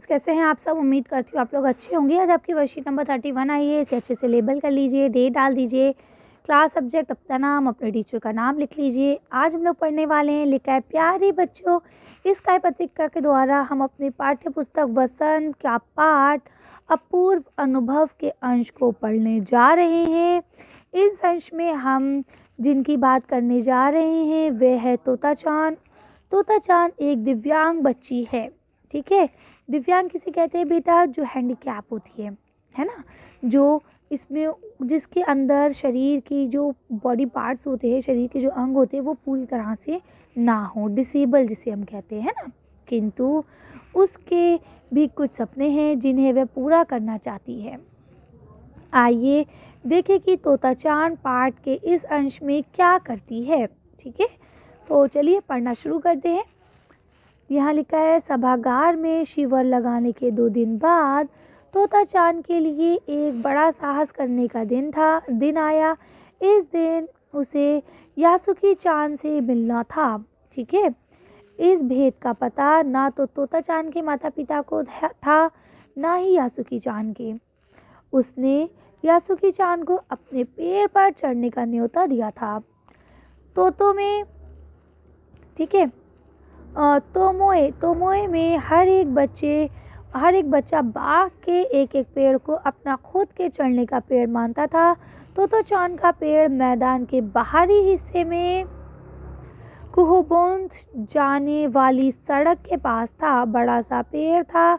Friends, कैसे हैं आप सब। उम्मीद करती हूँ आप लोग अच्छे होंगे। आज आपकी वर्कशीट नंबर 31 आई है, इसे अच्छे से लेबल कर लीजिए, डेट डाल दीजिए, क्लास सब्जेक्ट, अपना नाम, अपने टीचर का नाम लिख लीजिए। आज हम लोग पढ़ने वाले हैं लिखा है प्यारे बच्चों। इस काय पत्रिका के द्वारा हम अपनी पाठ्य पुस्तक वसंत का पाठ अपूर्व अनुभव के अंश को पढ़ने जा रहे हैं। इस अंश में हम जिनकी बात करने जा रहे हैं वे है तोता चांद। तोता चांद एक दिव्यांग बच्ची है। ठीक है, दिव्यांग किसे कहते हैं बेटा, जो हैंडीकैप होती है ना, जो इसमें जिसके अंदर शरीर की जो बॉडी पार्ट्स होते हैं, शरीर के जो अंग होते हैं वो पूरी तरह से ना हो, डिसेबल जिसे हम कहते हैं ना, किंतु उसके भी कुछ सपने हैं जिन्हें वह पूरा करना चाहती है। आइए देखें कि तोता चांद पाठ के इस अंश में क्या करती है। ठीक है, तो चलिए पढ़ना शुरू करते हैं। यहाँ लिखा है, सभागार में शिविर लगाने के 2 दिन बाद तोता चांद के लिए एक बड़ा साहस करने का दिन आया। इस दिन उसे यासुकी चांद से मिलना था। ठीक है, इस भेद का पता ना तो तोता चांद के माता पिता को था, ना ही यासुकी चांद के। उसने यासुकी चांद को अपने पेड़ पर चढ़ने का न्योता दिया था। तोतो में, ठीक है, तोमोए में हर एक बच्चा बाग के एक एक पेड़ को अपना खुद के चढ़ने का पेड़ मानता था। तोतो चांद का पेड़ मैदान के बाहरी हिस्से में कुहबोंद जाने वाली सड़क के पास था। बड़ा सा पेड़ था,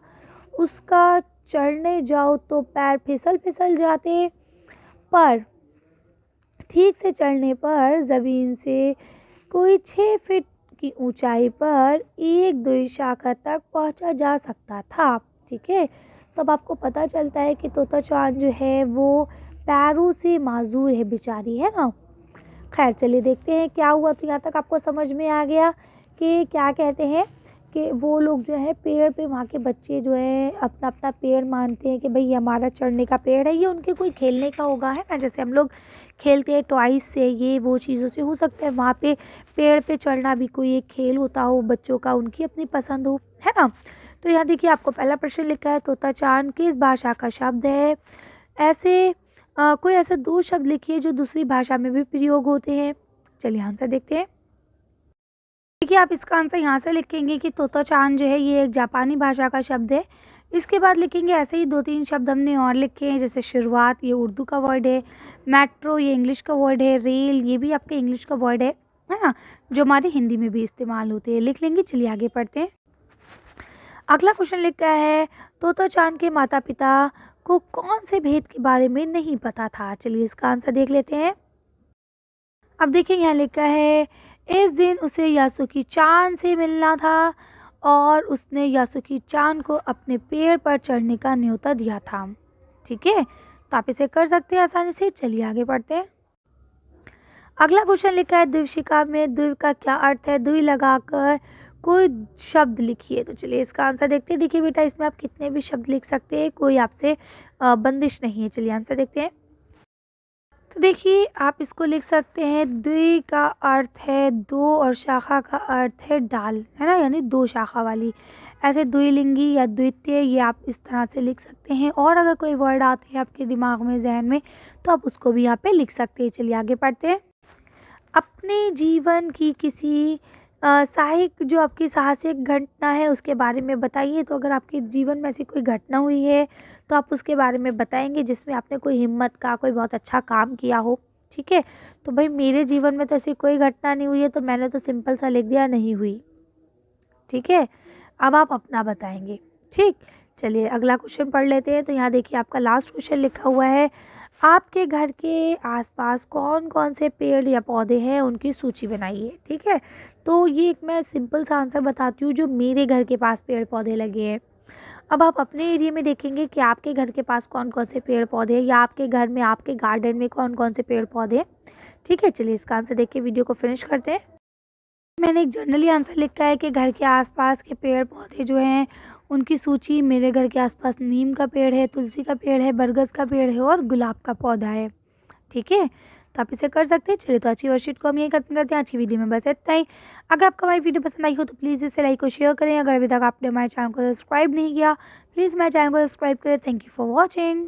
उसका चढ़ने जाओ तो पैर फिसल जाते, पर ठीक से चढ़ने पर ज़मीन से कोई 6 फीट की ऊंचाई पर 1-2 शाखा तक पहुंचा जा सकता था। ठीक है, तब आपको पता चलता है कि तोता चांद जो है वो पैरों से माजूर है, बेचारी है ना। खैर चलिए देखते हैं क्या हुआ। तो यहाँ तक आपको समझ में आ गया कि क्या कहते हैं कि वो लोग जो है पेड़ पे, वहाँ के बच्चे जो है अपना अपना पेड़ मानते हैं कि भाई हमारा चढ़ने का पेड़ है। ये उनके कोई खेलने का होगा, है ना, जैसे हम लोग खेलते हैं टॉयज से, ये वो चीज़ों से हो सकता है वहाँ पे पेड़ पे चढ़ना भी कोई एक खेल होता हो बच्चों का, उनकी अपनी पसंद हो, है ना। तो यहाँ देखिए आपको पहला प्रश्न लिखा है, तोता चांद किस भाषा का शब्द है। ऐसे कोई ऐसे 2 शब्द लिखिए जो दूसरी भाषा में भी प्रयोग होते हैं। चलिए आंसर देखते हैं। देखिए आप इसका आंसर यहाँ से लिखेंगे कि तोता चांद जो है ये एक जापानी भाषा का शब्द है। इसके बाद लिखेंगे ऐसे ही 2-3 शब्द हमने और लिखे हैं, जैसे शुरुआत, ये उर्दू का वर्ड है, मेट्रो ये इंग्लिश का वर्ड है, रेल ये भी आपके इंग्लिश का वर्ड है ना, जो हमारे हिंदी में भी इस्तेमाल होते हैं, लिख लेंगे। चलिए आगे पढ़ते हैं। अगला क्वेश्चन लिखा है, तोता चांद के माता पिता को कौन से भेद के बारे में नहीं पता था। चलिए इसका आंसर देख लेते हैं। अब देखिए यहाँ लिखा है, इस दिन उसे यासुकी चांद से मिलना था और उसने यासुकी चांद को अपने पेड़ पर चढ़ने का न्योता दिया था। ठीक है, तो आप इसे कर सकते हैं आसानी से। चलिए आगे पढ़ते हैं। अगला क्वेश्चन लिखा है, द्विशिका में द्विव का क्या अर्थ है। द्वि लगाकर कोई शब्द लिखिए। तो चलिए इसका आंसर देखते हैं। देखिए बेटा इसमें आप कितने भी शब्द लिख सकते हैं, कोई आपसे बंदिश नहीं है। चलिए आंसर देखते हैं। तो देखिए आप इसको लिख सकते हैं, द्वि का अर्थ है 2 और शाखा का अर्थ है डाल, है ना, यानी 2 शाखा वाली। ऐसे द्विलिंगी या द्वितीय ये आप इस तरह से लिख सकते हैं। और अगर कोई वर्ड आते हैं आपके दिमाग में, जहन में, तो आप उसको भी यहाँ पे लिख सकते हैं। चलिए आगे पढ़ते हैं। अपने जीवन की किसी साहसिक, जो आपकी साहसिक घटना है उसके बारे में बताइए। तो अगर आपके जीवन में ऐसी कोई घटना हुई है तो आप उसके बारे में बताएंगे जिसमें आपने कोई हिम्मत का, कोई बहुत अच्छा काम किया हो। ठीक है, तो भाई मेरे जीवन में तो ऐसी कोई घटना नहीं हुई है, तो मैंने तो सिंपल सा लिख दिया, नहीं हुई। ठीक है, अब आप अपना बताएंगे। ठीक, चलिए अगला क्वेश्चन पढ़ लेते हैं। तो यहाँ देखिए आपका लास्ट क्वेश्चन लिखा हुआ है, आपके घर के आसपास कौन कौन से पेड़ या पौधे हैं उनकी सूची बनाइए। ठीक है, तो ये एक मैं सिंपल सा आंसर बताती हूँ जो मेरे घर के पास पेड़ पौधे लगे हैं। अब आप अपने एरिया में देखेंगे कि आपके घर के पास कौन कौन से पेड़ पौधे हैं, या आपके घर में, आपके गार्डन में कौन कौन से पेड़ पौधे हैं। ठीक है, चलिए इसका आंसर देख के वीडियो को फिनिश करते हैं। मैंने एक जनरली आंसर लिखा है कि घर के आसपास के पेड़ पौधे जो हैं उनकी सूची। मेरे घर के आसपास नीम का पेड़ है, तुलसी का पेड़ है, बरगद का पेड़ है और गुलाब का पौधा है। ठीक है, तो आप इसे कर सकते हैं। चलिए तो अच्छी वर्कशीट को हम यहीं खत्म करते हैं। आज की वीडियो में बस इतना ही। अगर आपको हमारी वीडियो पसंद आई हो तो प्लीज़ इसे लाइक और शेयर करें। अगर अभी तक आपने हमारे चैनल को सब्सक्राइब नहीं किया, प्लीज़ हमारे चैनल को सब्सक्राइब करें। Thank you for watching.